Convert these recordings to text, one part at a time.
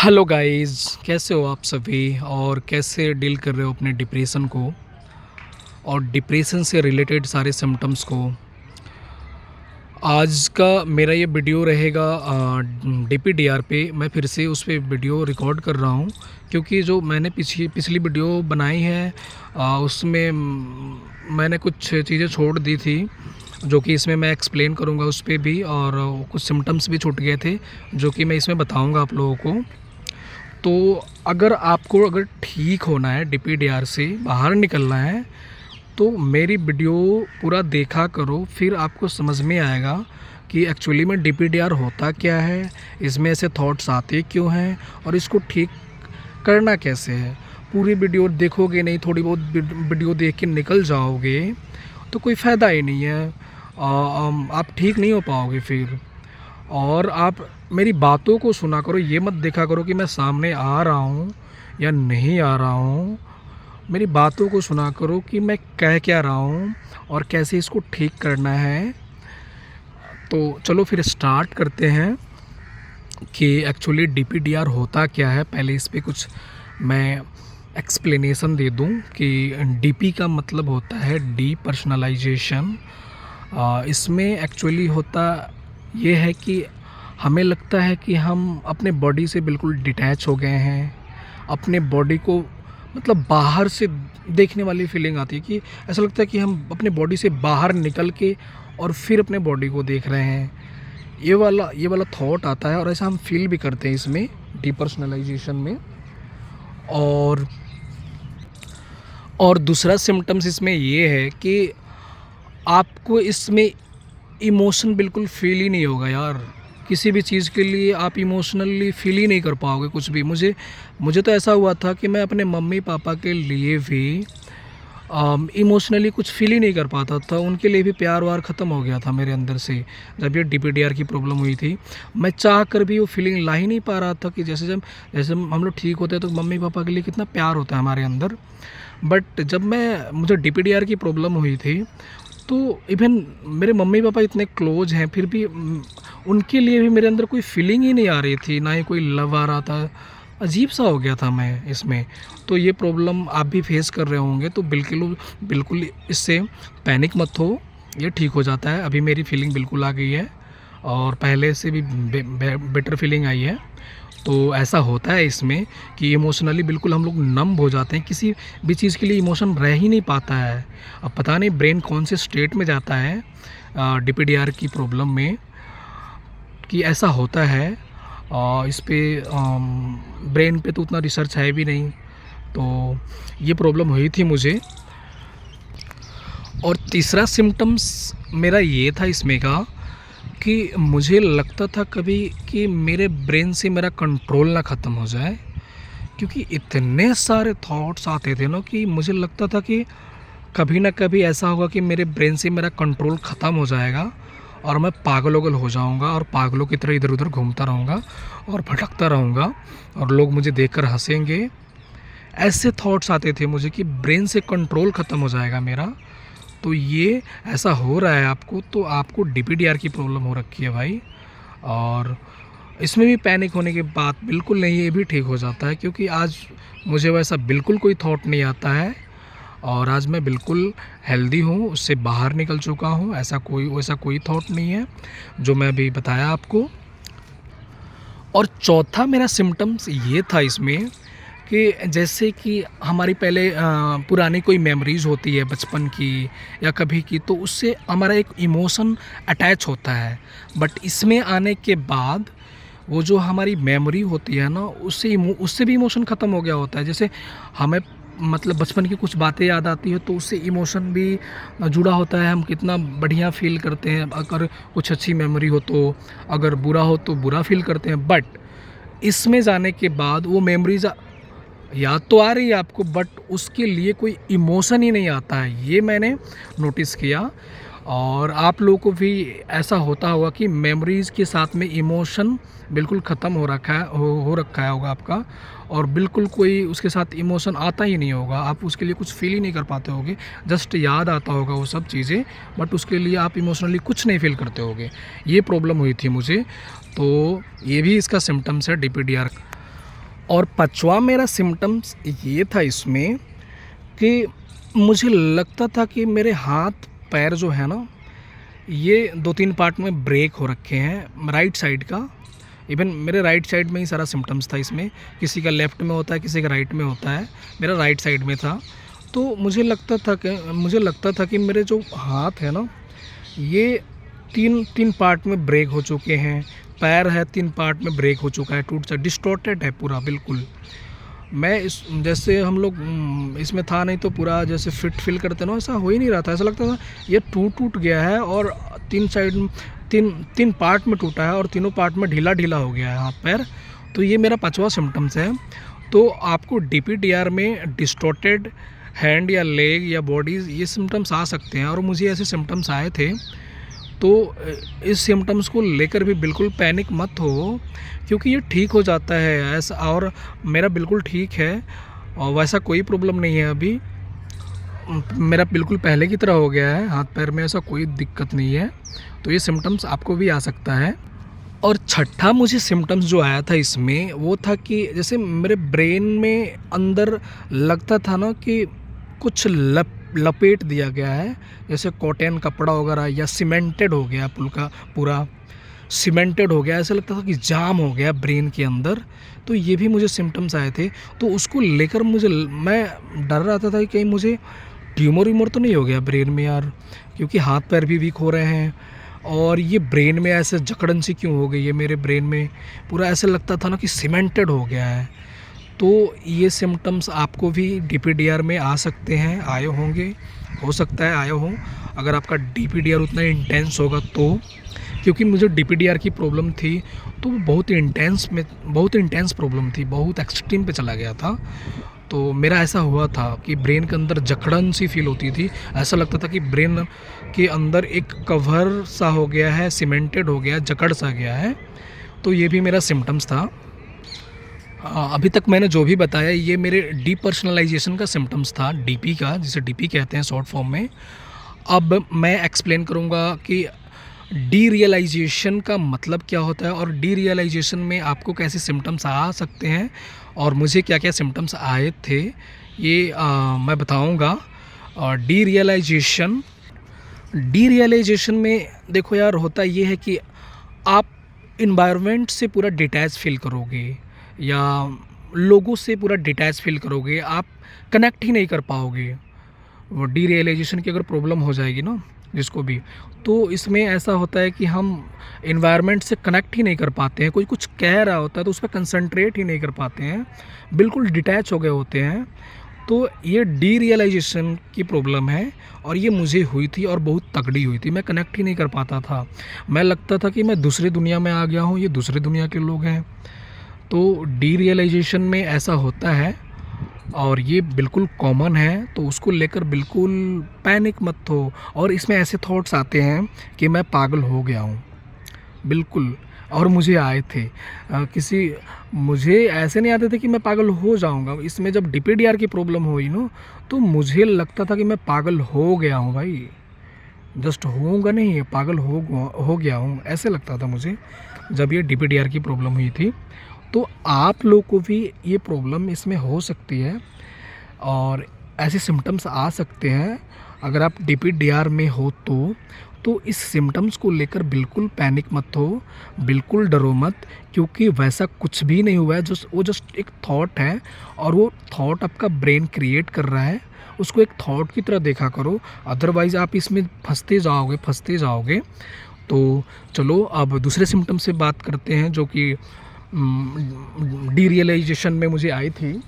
Hello guys, कैसे हो आप सभी और कैसे डील कर रहे हो अपने डिप्रेशन को और डिप्रेशन से रिलेटेड सारे सिम्टम्स को। आज का मेरा ये वीडियो रहेगा डीपीडीआर पे। मैं फिर से उस पे वीडियो रिकॉर्ड कर रहा हूँ क्योंकि जो मैंने पिछली वीडियो बनाई है उसमें मैंने कुछ चीज़ें छोड़ दी थी जो कि इसमें मैं एक्सप्लेन करूँगा उस पे भी, और कुछ सिम्टम्स भी छूट गए थे जो कि मैं इसमें बताऊँगा आप लोगों को। तो अगर ठीक होना है, डीपीडीआर से बाहर निकलना है, तो मेरी वीडियो पूरा देखा करो, फिर आपको समझ में आएगा कि एक्चुअली में डीपीडीआर होता क्या है, इसमें ऐसे थॉट्स आते क्यों हैं और इसको ठीक करना कैसे है। पूरी वीडियो देखोगे नहीं, थोड़ी बहुत वीडियो देख के निकल जाओगे तो कोई फ़ायदा ही नहीं है। आप ठीक नहीं हो पाओगे फिर। और आप मेरी बातों को सुना करो, ये मत देखा करो कि मैं सामने आ रहा हूँ या नहीं आ रहा हूँ। मेरी बातों को सुना करो कि मैं कह क्या रहा हूँ और कैसे इसको ठीक करना है। तो चलो फिर स्टार्ट करते हैं कि एक्चुअली डीपीडीआर होता क्या है। पहले इस पे कुछ मैं एक्सप्लेनेशन दे दूँ कि डीपी का मतलब होता है डी पर्सनलाइजेशन। इसमें एक्चुअली होता ये है कि हमें लगता है कि हम अपने बॉडी से बिल्कुल डिटैच हो गए हैं। अपने बॉडी को मतलब बाहर से देखने वाली फीलिंग आती है कि ऐसा लगता है कि हम अपने बॉडी से बाहर निकल के और फिर अपने बॉडी को देख रहे हैं। ये वाला थॉट आता है और ऐसा हम फील भी करते हैं इसमें डीपर्सनलाइजेशन में। और दूसरा सिम्टम्स इसमें ये है कि आपको इसमें इमोशन बिल्कुल फील ही नहीं होगा यार। किसी भी चीज़ के लिए आप इमोशनली फील ही नहीं कर पाओगे कुछ भी। मुझे तो ऐसा हुआ था कि मैं अपने मम्मी पापा के लिए भी इमोशनली कुछ फील ही नहीं कर पाता था। उनके लिए भी प्यार वार ख़त्म हो गया था मेरे अंदर से जब ये डीपीडीआर की प्रॉब्लम हुई थी। मैं चाह कर भी वो फीलिंग ला ही नहीं पा रहा था कि जैसे हम लोग ठीक होते हैं तो मम्मी पापा के लिए कितना प्यार होता है हमारे अंदर। बट जब मुझे डीपीडीआर की प्रॉब्लम हुई थी तो इवन मेरे मम्मी पापा इतने क्लोज हैं, फिर भी उनके लिए भी मेरे अंदर कोई फीलिंग ही नहीं आ रही थी, ना ही कोई लव आ रहा था। अजीब सा हो गया था मैं इसमें। तो ये प्रॉब्लम आप भी फेस कर रहे होंगे तो बिल्कुल बिल्कुल इससे पैनिक मत हो, ये ठीक हो जाता है। अभी मेरी फीलिंग बिल्कुल आ गई है और पहले से भी बेटर फीलिंग आई है। तो ऐसा होता है इसमें कि इमोशनली बिल्कुल हम लोग नम हो जाते हैं, किसी भी चीज़ के लिए इमोशन रह ही नहीं पाता है। अब पता नहीं ब्रेन कौन से स्टेट में जाता है डीपीडीआर की प्रॉब्लम में कि ऐसा होता है। इस पे ब्रेन पे तो उतना रिसर्च है भी नहीं। तो ये प्रॉब्लम हुई थी मुझे। और तीसरा सिम्टम्स मेरा ये था इसमें का कि मुझे लगता था कभी कि मेरे ब्रेन से मेरा कंट्रोल ना ख़त्म हो जाए, क्योंकि इतने सारे थॉट्स आते थे ना कि मुझे लगता था कि कभी ना कभी ऐसा होगा कि मेरे ब्रेन से मेरा कंट्रोल ख़त्म हो जाएगा और मैं पागल हो जाऊंगा और पागलों की तरह इधर उधर घूमता रहूँगा और भटकता रहूँगा और लोग मुझे देखकर हंसेंगे। ऐसे थॉट्स आते थे मुझे कि ब्रेन से कंट्रोल ख़त्म हो जाएगा मेरा। तो ये ऐसा हो रहा है आपको, तो आपको डीपीडीआर की प्रॉब्लम हो रखी है भाई। और इसमें भी पैनिक होने की बात बिल्कुल नहीं है, ये भी ठीक हो जाता है क्योंकि आज मुझे वैसा बिल्कुल कोई थॉट नहीं आता है और आज मैं बिल्कुल हेल्दी हूँ, उससे बाहर निकल चुका हूँ। वैसा कोई थॉट नहीं है जो मैं अभी बताया आपको। और चौथा मेरा सिम्टम्स ये था इसमें कि जैसे कि हमारी पहले पुरानी कोई मेमोरीज़ होती है बचपन की या कभी की, तो उससे हमारा एक इमोशन अटैच होता है। बट इसमें आने के बाद वो जो हमारी मेमोरी होती है ना, उससे भी इमोशन ख़त्म हो गया होता है। जैसे हमें मतलब बचपन की कुछ बातें याद आती है तो उससे इमोशन भी जुड़ा होता है। हम कितना बढ़िया फ़ील करते हैं अगर कुछ अच्छी मेमोरी हो तो, अगर बुरा हो तो बुरा फ़ील करते हैं। बट इसमें जाने के बाद वो मेमोरीज़ याद तो आ रही है आपको, बट उसके लिए कोई इमोशन ही नहीं आता है, ये मैंने नोटिस किया। और आप लोगों को भी ऐसा होता होगा कि मेमोरीज़ के साथ में इमोशन बिल्कुल ख़त्म हो रखा है हो रखा है होगा आपका, और बिल्कुल कोई उसके साथ इमोशन आता ही नहीं होगा। आप उसके लिए कुछ फील ही नहीं कर पाते होगे, जस्ट याद आता होगा वो सब चीज़ें, बट उसके लिए आप इमोशनली कुछ नहीं फील करते होगे। ये प्रॉब्लम हुई थी मुझे, तो ये भी इसका सिम्टम्स है डीपीडीआर। और पाँचवा मेरा सिम्पटम्स ये था इसमें कि मुझे लगता था कि मेरे हाथ पैर जो है ना, ये 2-3 पार्ट में ब्रेक हो रखे हैं राइट साइड का। इवन मेरे राइट साइड में ही सारा सिम्पटम्स था इसमें, किसी का लेफ़्ट में होता है, किसी का राइट में होता है, मेरा राइट साइड में था। तो मुझे लगता था कि मेरे जो हाथ है ना, ये 3 पार्ट में ब्रेक हो चुके हैं, पैर है 3 पार्ट में ब्रेक हो चुका है, टूट सा डिस्टॉर्टेड है पूरा बिल्कुल। मैं इस जैसे हम लोग इसमें था नहीं तो पूरा जैसे फिट फील करते ना, ऐसा हो ही नहीं रहा था। ऐसा लगता था ये टूट गया है और 3 साइड 3 पार्ट में टूटा है और तीनों पार्ट में ढीला हो गया है हाथ पैर। तो ये मेरा 5वां सिम्पटम्स है। तो आपको डीपीडीआर में डिस्टॉर्टेड हैंड या लेग या बॉडीज़ ये सिम्पटम्स आ सकते हैं और मुझे ऐसे सिम्पटम्स आए थे। तो इस सिम्पटम्स को लेकर भी बिल्कुल पैनिक मत हो, क्योंकि ये ठीक हो जाता है ऐसा, और मेरा बिल्कुल ठीक है और वैसा कोई प्रॉब्लम नहीं है अभी। मेरा बिल्कुल पहले की तरह हो गया है, हाथ पैर में ऐसा कोई दिक्कत नहीं है। तो ये सिम्पटम्स आपको भी आ सकता है। और छठा मुझे सिम्पटम्स जो आया था इसमें वो था कि जैसे मेरे ब्रेन में अंदर लगता था ना कि कुछ लपेट दिया गया है, जैसे कॉटन कपड़ा वगैरह, या सीमेंटेड हो गया पूरा सीमेंटेड हो गया। ऐसा लगता था कि जाम हो गया ब्रेन के अंदर। तो ये भी मुझे सिम्पटम्स आए थे। तो उसको लेकर मैं डर रहा था कि कहीं मुझे ट्यूमर तो नहीं हो गया ब्रेन में यार, क्योंकि हाथ पैर भी वीक हो रहे हैं और ये ब्रेन में ऐसे जकड़न सी क्यों हो गई है मेरे ब्रेन में, पूरा ऐसा लगता था ना कि सीमेंटेड हो गया है। तो ये सिम्पटम्स आपको भी डीपीडीआर में आ सकते हैं, आए होंगे, हो सकता है आए हों, अगर आपका डीपीडीआर उतना इंटेंस होगा तो। क्योंकि मुझे डीपीडीआर की प्रॉब्लम थी तो वो बहुत इंटेंस प्रॉब्लम थी, बहुत एक्सट्रीम पे चला गया था। तो मेरा ऐसा हुआ था कि ब्रेन के अंदर जकड़न सी फील होती थी, ऐसा लगता था कि ब्रेन के अंदर एक कवर सा हो गया है, सीमेंटेड हो गया, जकड़ सा गया है। तो ये भी मेरा सिम्पटम्स था। अभी तक मैंने जो भी बताया ये मेरे डीपर्सनलाइजेशन का सिम्पटम्स था, डीपी का, जिसे डीपी कहते हैं शॉर्ट फॉर्म में। अब मैं एक्सप्लेन करूँगा कि डीरियलाइजेशन का मतलब क्या होता है और डीरियलाइजेशन में आपको कैसे सिम्पटम्स आ सकते हैं और मुझे क्या क्या सिम्पटम्स आए थे, ये मैं बताऊँगा। और डीरियलाइजेशन में देखो यार, होता ये है कि आप इन्वायरमेंट से पूरा डिटैच फील करोगे या लोगों से पूरा डिटैच फील करोगे, आप कनेक्ट ही नहीं कर पाओगे। वो डीरियलाइजेशन की अगर प्रॉब्लम हो जाएगी ना जिसको भी, तो इसमें ऐसा होता है कि हम इन्वायरमेंट से कनेक्ट ही नहीं कर पाते हैं। कोई कुछ कह रहा होता है तो उस पर कंसंट्रेट ही नहीं कर पाते हैं, बिल्कुल डिटैच हो गए होते हैं। तो ये डीरियलाइजेशन की प्रॉब्लम है और ये मुझे हुई थी और बहुत तगड़ी हुई थी। मैं कनेक्ट ही नहीं कर पाता था, मैं लगता था कि मैं दूसरी दुनिया में आ गया हूँ, ये दूसरी दुनिया के लोग हैं। तो डीरियलाइजेशन में ऐसा होता है और ये बिल्कुल कॉमन है, तो उसको लेकर बिल्कुल पैनिक मत हो। और इसमें ऐसे थॉट्स आते हैं कि मैं पागल हो गया हूँ, बिल्कुल, और मुझे आए थे। मुझे ऐसे नहीं आते थे कि मैं पागल हो जाऊँगा। इसमें जब डीपीडीआर की प्रॉब्लम हुई ना, तो मुझे लगता था कि मैं पागल हो गया हूँ भाई, जस्ट होऊंगा नहीं, पागल हो गया हूँ, ऐसे लगता था मुझे जब ये डीपीडीआर की प्रॉब्लम हुई थी। तो आप लोग को भी ये प्रॉब्लम इसमें हो सकती है और ऐसे सिम्टम्स आ सकते हैं अगर आप डीपीडीआर में हो तो इस सिम्टम्स को लेकर बिल्कुल पैनिक मत हो, बिल्कुल डरो मत, क्योंकि वैसा कुछ भी नहीं हुआ है। वो जस्ट एक थॉट है और वो थॉट आपका ब्रेन क्रिएट कर रहा है। उसको एक थॉट की तरह देखा करो, अदरवाइज़ आप इसमें फंसते जाओगे। तो चलो अब दूसरे सिम्टम से बात करते हैं जो कि डीरियलाइजेशन में मुझे आई थी।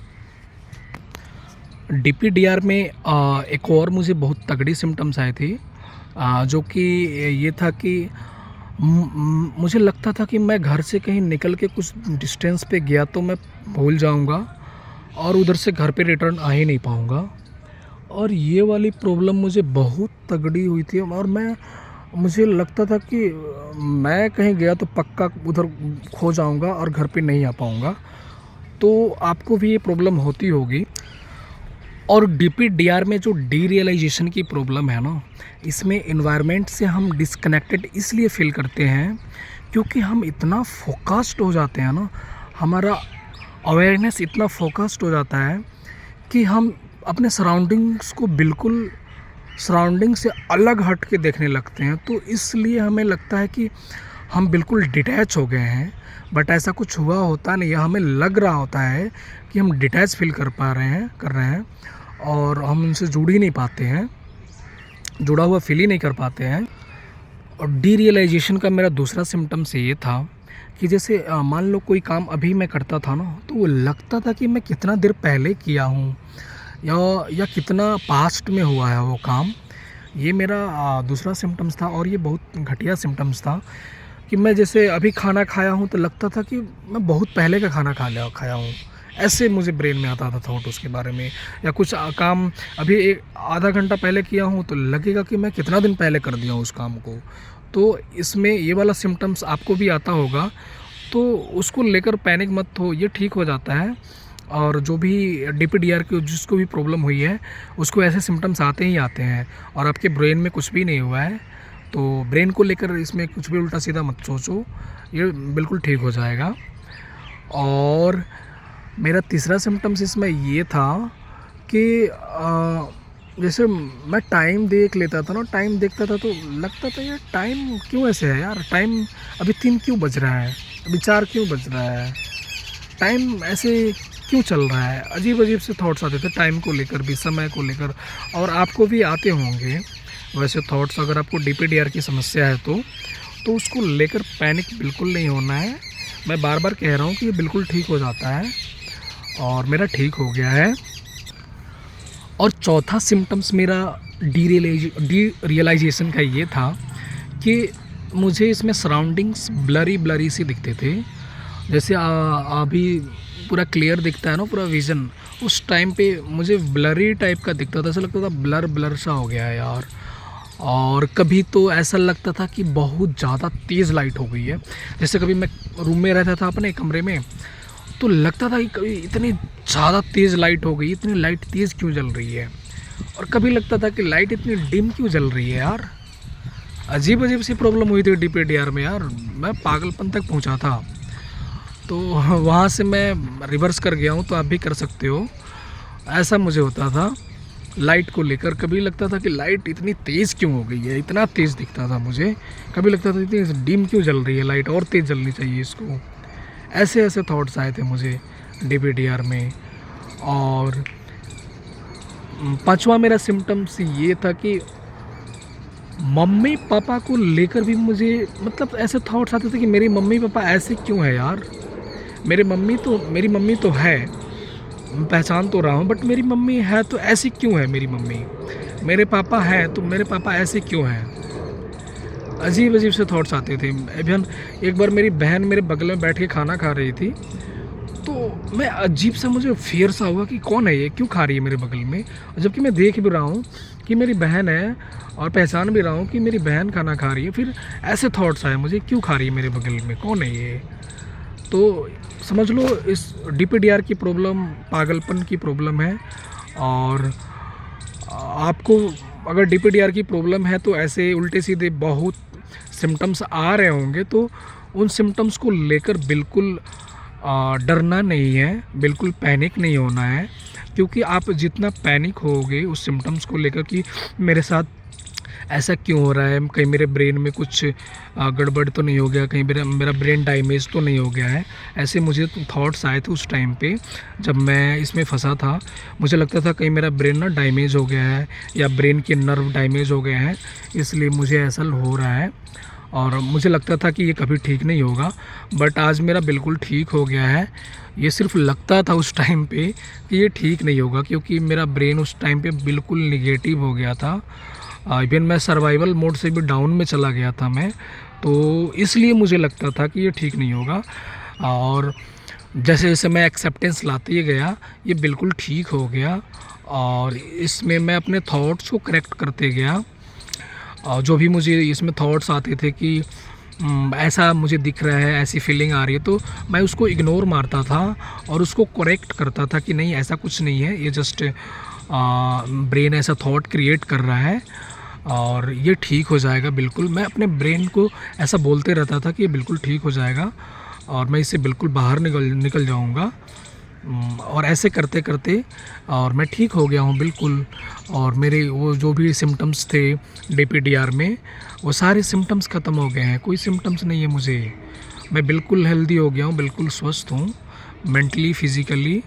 डीपीडीआर में एक और मुझे बहुत तगड़ी सिम्टम्स आए थे, जो कि ये था कि मुझे लगता था कि मैं घर से कहीं निकल के कुछ डिस्टेंस पे गया तो मैं भूल जाऊंगा और उधर से घर पे रिटर्न आ ही नहीं पाऊंगा। और ये वाली प्रॉब्लम मुझे बहुत तगड़ी हुई थी और मुझे लगता था कि मैं कहीं गया तो पक्का उधर खो जाऊंगा और घर पे नहीं आ पाऊंगा। तो आपको भी ये प्रॉब्लम होती होगी। और डीपीडीआर में जो डीरियलाइजेशन की प्रॉब्लम है ना, इसमें इन्वायरमेंट से हम डिस्कनेक्टेड इसलिए फील करते हैं क्योंकि हम इतना फोकस्ड हो जाते हैं ना, अवेयरनेस इतना फ़ोकस्ड हो जाता है कि हम अपने सराउंडिंग्स को बिल्कुल सराउंडिंग से अलग हट के देखने लगते हैं। तो इसलिए हमें लगता है कि हम बिल्कुल डिटैच हो गए हैं, बट ऐसा कुछ हुआ होता नहीं है। हमें लग रहा होता है कि हम डिटैच फ़ील कर रहे हैं और हम उनसे जुड़ ही नहीं पाते हैं, जुड़ा हुआ फ़ील ही नहीं कर पाते हैं। और डीरियलाइज़ेशन का मेरा दूसरा सिम्पटम्स ये था कि जैसे मान लो कोई काम अभी मैं करता था ना, तो वो लगता था कि मैं कितना देर पहले किया हूँ या कितना पास्ट में हुआ है वो काम। ये मेरा दूसरा सिम्पटम्स था और ये बहुत घटिया सिम्पटम्स था कि मैं जैसे अभी खाना खाया हूँ तो लगता था कि मैं बहुत पहले का खाना खाया हूँ। ऐसे मुझे ब्रेन में आता था थॉट उसके बारे में। या कुछ काम अभी एक आधा घंटा पहले किया हूँ तो लगेगा कि मैं कितना दिन पहले कर दिया हूँ उस काम को। तो इसमें ये वाला सिम्पटम्स आपको भी आता होगा, तो उसको लेकर पैनिक मत हो, ये ठीक हो जाता है। और जो भी डीपीडीआर की जिसको भी प्रॉब्लम हुई है उसको ऐसे सिम्पटम्स आते ही आते हैं और आपके ब्रेन में कुछ भी नहीं हुआ है। तो ब्रेन को लेकर इसमें कुछ भी उल्टा सीधा मत सोचो, ये बिल्कुल ठीक हो जाएगा। और मेरा तीसरा सिम्पटम्स इसमें ये था कि जैसे मैं टाइम देख लेता था ना, टाइम देखता था तो लगता था यार टाइम क्यों ऐसे है यार, टाइम अभी 3 क्यों बज रहा है, अभी 4 क्यों बज रहा है, टाइम ऐसे क्यों चल रहा है। अजीब अजीब से थॉट्स आते थे टाइम को लेकर भी, समय को लेकर। और आपको भी आते होंगे वैसे थॉट्स, अगर आपको डीपीडीआर की समस्या है तो उसको लेकर पैनिक बिल्कुल नहीं होना है। मैं बार बार कह रहा हूँ कि ये बिल्कुल ठीक हो जाता है और मेरा ठीक हो गया है। और चौथा सिम्पटम्स मेरा डीरियलाइजेशन का ये था कि मुझे इसमें सराउंडिंग्स ब्लरी सी दिखते थे। जैसे अभी पूरा क्लियर दिखता है ना पूरा विज़न, उस टाइम पे मुझे ब्लरी टाइप का दिखता था। ऐसा लगता था ब्लर सा हो गया है यार। और कभी तो ऐसा लगता था कि बहुत ज़्यादा तेज़ लाइट हो गई है। जैसे कभी मैं रूम में रहता था अपने कमरे में, तो लगता था कि कभी इतनी ज़्यादा तेज़ लाइट हो गई, इतनी लाइट तेज़ क्यों जल रही है। और कभी लगता था कि लाइट इतनी डिम क्यों जल रही है यार। अजीब अजीब सी प्रॉब्लम हुई थी डीपीडीआर में यार, मैं पागलपन तक पहुंचा था। तो वहाँ से मैं रिवर्स कर गया हूँ, तो आप भी कर सकते हो। ऐसा मुझे होता था लाइट को लेकर। कभी लगता था कि लाइट इतनी तेज़ क्यों हो गई है, इतना तेज़ दिखता था मुझे। कभी लगता था इतनी डिम क्यों जल रही है लाइट, और तेज़ जलनी चाहिए इसको। ऐसे ऐसे थॉट्स आए थे मुझे डीपीडीआर में। और पांचवा मेरा सिम्पटम्स ये था कि मम्मी पापा को लेकर भी मुझे मतलब ऐसे थॉट्स आते थे कि मेरी मम्मी पापा ऐसे क्यों है यार। मेरी मम्मी तो है, पहचान तो रहा हूँ, बट मेरी मम्मी है तो ऐसी क्यों है मेरी मम्मी। मेरे पापा हैं तो मेरे पापा ऐसे क्यों हैं। अजीब अजीब से थॉट्स आते थे। इवन एक बार मेरी बहन मेरे बगल में बैठ के खाना खा रही थी, तो मैं अजीब सा मुझे फियर सा हुआ कि कौन है ये, क्यों खा रही है मेरे बगल में। जबकि मैं देख भी रहा हूँ कि मेरी बहन है और पहचान भी रहा हूँ कि मेरी बहन खाना खा रही है, फिर ऐसे थॉट्स आए मुझे, क्यों खा रही है मेरे बगल में, कौन है ये। तो समझ लो इस डीपीडीआर की प्रॉब्लम पागलपन की प्रॉब्लम है। और आपको अगर डीपीडीआर की प्रॉब्लम है तो ऐसे उल्टे सीधे बहुत सिम्टम्स आ रहे होंगे, तो उन सिम्टम्स को लेकर बिल्कुल डरना नहीं है, बिल्कुल पैनिक नहीं होना है। क्योंकि आप जितना पैनिक होगे उस सिम्टम्स को लेकर कि मेरे साथ ऐसा क्यों हो रहा है, कहीं मेरे ब्रेन में कुछ गड़बड़ तो नहीं हो गया, कहीं मेरा ब्रेन डैमेज तो नहीं हो गया है। ऐसे मुझे थॉट्स आए थे उस टाइम पे जब मैं इसमें फंसा था। मुझे लगता था कहीं मेरा ब्रेन ना डैमेज हो गया है या ब्रेन के नर्व डैमेज हो गए हैं, इसलिए मुझे ऐसा हो रहा है। और मुझे लगता था कि ये कभी ठीक नहीं होगा, बट आज मेरा बिल्कुल ठीक हो गया है। ये सिर्फ लगता था उस टाइम पे कि ये ठीक नहीं होगा, क्योंकि मेरा ब्रेन उस टाइम पे बिल्कुल निगेटिव हो गया था। इवन मैं सर्वाइवल मोड से भी डाउन में चला गया था मैं, तो इसलिए मुझे लगता था कि ये ठीक नहीं होगा। और जैसे जैसे मैं एक्सेप्टेंस लाते गया, ये बिल्कुल ठीक हो गया। और इसमें मैं अपने थॉट्स को करेक्ट करते गया। और जो भी मुझे इसमें थॉट्स आते थे कि ऐसा मुझे दिख रहा है, ऐसी फीलिंग आ रही है, तो मैं उसको इग्नोर मारता था और उसको करेक्ट करता था कि नहीं ऐसा कुछ नहीं है, ये जस्ट ब्रेन ऐसा थॉट क्रिएट कर रहा है और ये ठीक हो जाएगा बिल्कुल। मैं अपने ब्रेन को ऐसा बोलते रहता था कि ये बिल्कुल ठीक हो जाएगा और मैं इससे बिल्कुल बाहर निकल जाऊंगा। और ऐसे करते करते और मैं ठीक हो गया हूँ बिल्कुल। और मेरे वो जो भी सिम्टम्स थे डीपीडीआर में, वो सारे सिम्टम्स ख़त्म हो गए हैं, कोई सिम्टम्स नहीं है मुझे। मैं बिल्कुल हेल्दी हो गया हूँ, बिल्कुल स्वस्थ हूँ, मेंटली फिज़िकली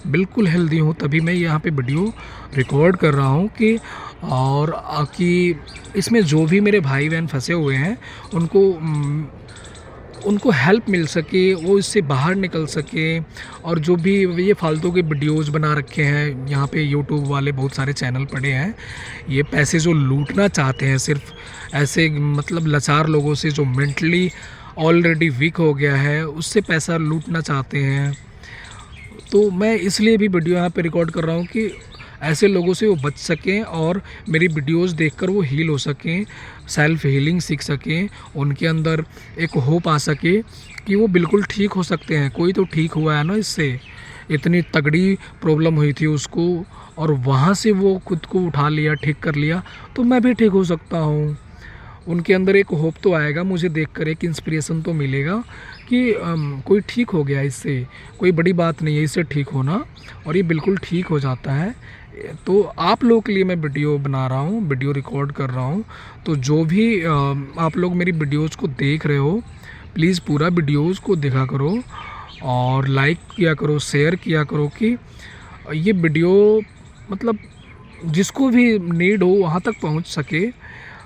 बिल्कुल हेल्दी हूँ। तभी मैं यहाँ पे वीडियो रिकॉर्ड कर रहा हूँ कि और कि इसमें जो भी मेरे भाई बहन फंसे हुए हैं उनको हेल्प मिल सके, वो इससे बाहर निकल सके। और जो भी ये फालतू के वीडियोज़ बना रखे हैं यहाँ पे यूट्यूब वाले, बहुत सारे चैनल पड़े हैं, ये पैसे जो लूटना चाहते हैं सिर्फ ऐसे मतलब लाचार लोगों से जो मेंटली ऑलरेडी वीक हो गया है, उससे पैसा लूटना चाहते हैं। तो मैं इसलिए भी वीडियो यहाँ पे रिकॉर्ड कर रहा हूँ कि ऐसे लोगों से वो बच सकें और मेरी वीडियोस देखकर वो हील हो सकें, सेल्फ हीलिंग सीख सकें, उनके अंदर एक होप आ सके कि वो बिल्कुल ठीक हो सकते हैं। कोई तो ठीक हुआ है ना इससे, इतनी तगड़ी प्रॉब्लम हुई थी उसको और वहाँ से वो खुद को उठा लिया, ठीक कर लिया, तो मैं भी ठीक हो सकता हूँ। उनके अंदर एक होप तो आएगा, मुझे देखकर एक इंस्पिरेशन तो मिलेगा कि कोई ठीक हो गया इससे, कोई बड़ी बात नहीं है इससे ठीक होना, और ये बिल्कुल ठीक हो जाता है। तो आप लोगों के लिए मैं वीडियो बना रहा हूँ, वीडियो रिकॉर्ड कर रहा हूँ। तो जो भी आप लोग मेरी वीडियोज़ को देख रहे हो, प्लीज़ पूरा वीडियोज़ को देखा करो और लाइक किया करो, शेयर किया करो कि ये वीडियो मतलब जिसको भी नीड हो वहाँ तक पहुँच सके।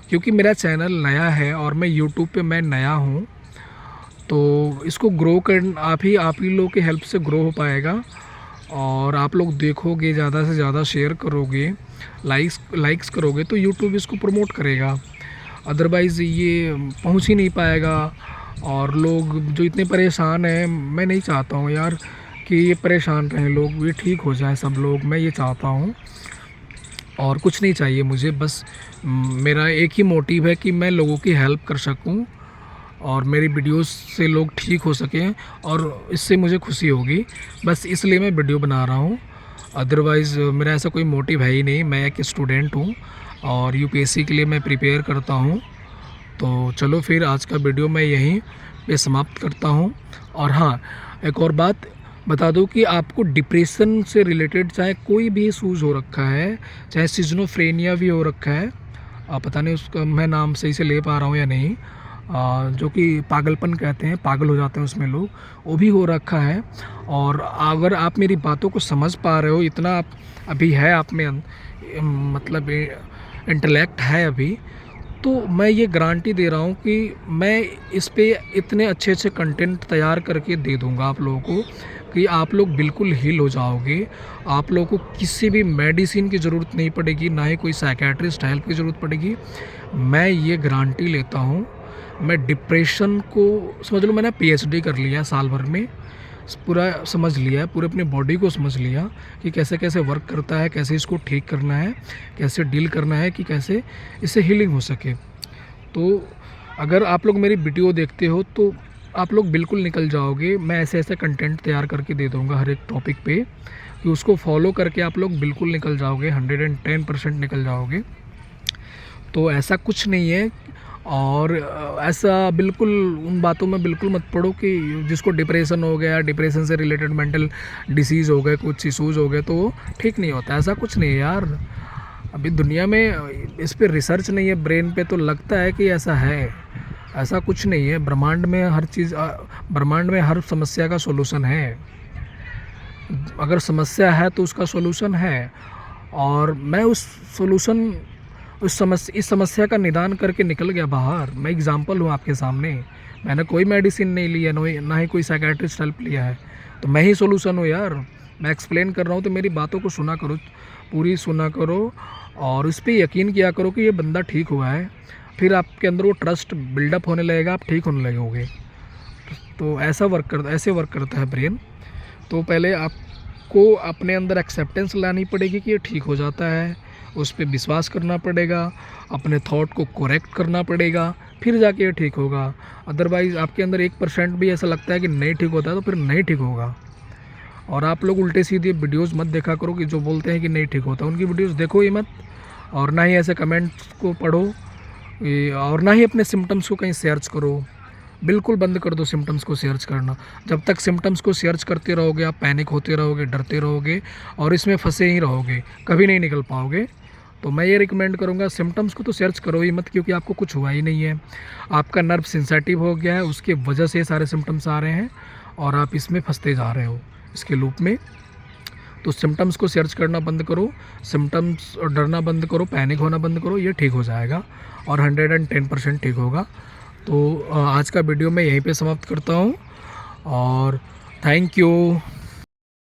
क्योंकि मेरा चैनल नया है और मैं यूट्यूब पे मैं नया हूँ, तो इसको ग्रो कर आप ही लोगों की हेल्प से ग्रो हो पाएगा। और आप लोग देखोगे, ज़्यादा से ज़्यादा शेयर करोगे, लाइक्स करोगे तो यूट्यूब इसको प्रमोट करेगा। अदरवाइज़ ये पहुंच ही नहीं पाएगा। और लोग जो इतने परेशान हैं, मैं नहीं चाहता हूँ यार कि ये परेशान रहें लोग, ये ठीक हो जाए सब लोग, मैं ये चाहता हूँ। और कुछ नहीं चाहिए मुझे, बस मेरा एक ही मोटिव है कि मैं लोगों की हेल्प कर सकूं और मेरी वीडियोस से लोग ठीक हो सकें, और इससे मुझे खुशी होगी। बस इसलिए मैं वीडियो बना रहा हूं, अदरवाइज़ मेरा ऐसा कोई मोटिव है ही नहीं। मैं एक स्टूडेंट हूं और यूपीएससी के लिए मैं प्रिपेयर करता हूं। तो चलो फिर आज का वीडियो मैं यहीं पे समाप्त करता हूं। और हाँ, एक और बात बता दूं कि आपको डिप्रेशन से रिलेटेड चाहे कोई भी इशूज़ हो रखा है, चाहे सिजोफ्रेनिया भी हो रखा है, पता नहीं उसका मैं नाम सही से ले पा रहा हूँ या नहीं, जो कि पागलपन कहते हैं, पागल हो जाते हैं उसमें लोग, वो भी हो रखा है। और अगर आप मेरी बातों को समझ पा रहे हो, इतना आप अभी है आप में मतलब इंटेलेक्ट है अभी, तो मैं ये गारंटी दे रहा हूँ कि मैं इस पे इतने अच्छे अच्छे कंटेंट तैयार करके दे दूँगा आप लोगों को कि आप लोग बिल्कुल हील हो जाओगे। आप लोगों को किसी भी मेडिसिन की ज़रूरत नहीं पड़ेगी, ना ही कोई साइकेट्रिस्ट हेल्प की ज़रूरत पड़ेगी। मैं ये गारंटी लेता हूँ। मैं डिप्रेशन को समझ लो, मैंने पीएचडी कर लिया साल भर में, पूरा समझ लिया है, पूरे अपनी बॉडी को समझ लिया कि कैसे कैसे वर्क करता है, कैसे इसको ठीक करना है, कैसे डील करना है, कि कैसे इससे हीलिंग हो सके। तो अगर आप लोग मेरी वीडियो देखते हो तो आप लोग बिल्कुल निकल जाओगे। मैं ऐसे ऐसे कंटेंट तैयार करके दे दूँगा हर एक टॉपिक पे कि उसको फॉलो करके आप लोग बिल्कुल निकल जाओगे, 110% निकल जाओगे। तो ऐसा कुछ नहीं है। और ऐसा बिल्कुल उन बातों में बिल्कुल मत पड़ो कि जिसको डिप्रेशन हो गया, डिप्रेशन से रिलेटेड मेंटल डिसीज़ हो गए, कुछ इशूज़ हो गए, तो वो ठीक नहीं होता। ऐसा कुछ नहीं है यार। अभी दुनिया में इस पे रिसर्च नहीं है ब्रेन पे, तो लगता है कि ऐसा है। ऐसा कुछ नहीं है। ब्रह्मांड में हर चीज़, ब्रह्मांड में हर समस्या का सॉल्यूशन है। अगर समस्या है तो उसका सॉल्यूशन है। और मैं इस समस्या का निदान करके निकल गया बाहर। मैं एग्जाम्पल हूँ आपके सामने। मैंने कोई मेडिसिन नहीं लिया, ना ही कोई साइकेट्रिस्ट हेल्प लिया है, तो मैं ही सॉल्यूशन हूँ यार। मैं एक्सप्लेन कर रहा हूँ तो मेरी बातों को सुना करो, पूरी सुना करो और उस पर यकीन किया करो कि ये बंदा ठीक हुआ है। फिर आपके अंदर वो ट्रस्ट बिल्डअप होने लगेगा, आप ठीक होने लगोगे। तो ऐसे वर्क करता है ब्रेन। तो पहले आपको अपने अंदर एक्सेप्टेंस लानी पड़ेगी कि ये ठीक हो जाता है, उस पर विश्वास करना पड़ेगा, अपने थॉट को करेक्ट करना पड़ेगा, फिर जाके ये ठीक होगा। अदरवाइज़ आपके अंदर 1% भी ऐसा लगता है कि नहीं ठीक होता है तो फिर नहीं ठीक होगा। और आप लोग उल्टे सीधे वीडियोस मत देखा करो कि जो बोलते हैं कि नहीं ठीक होता, उनकी वीडियोस देखो ही मत। और ना ही ऐसे कमेंट्स को पढ़ो, और ना ही अपने सिम्टम्स को कहीं सर्च करो। बिल्कुल बंद कर दो सिम्टम्स को सर्च करना। जब तक सिम्टम्स को सर्च करते रहोगे, आप पैनिक होते रहोगे, डरते रहोगे और इसमें फंसे ही रहोगे, कभी नहीं निकल पाओगे। तो मैं ये रिकमेंड करूँगा, सिम्टम्स को तो सर्च करो ही मत, क्योंकि आपको कुछ हुआ ही नहीं है। आपका नर्व सेंसिटिव हो गया है, उसकी वजह से ये सारे सिम्टम्स आ रहे हैं और आप इसमें फंसते जा रहे हो, इसके लूप में। तो सिम्टम्स को सर्च करना बंद करो, सिम्टम्स और डरना बंद करो, पैनिक होना बंद करो, ये ठीक हो जाएगा और 110% ठीक होगा। तो आज का वीडियो मैं यहीं पे समाप्त करता हूँ और थैंक यू।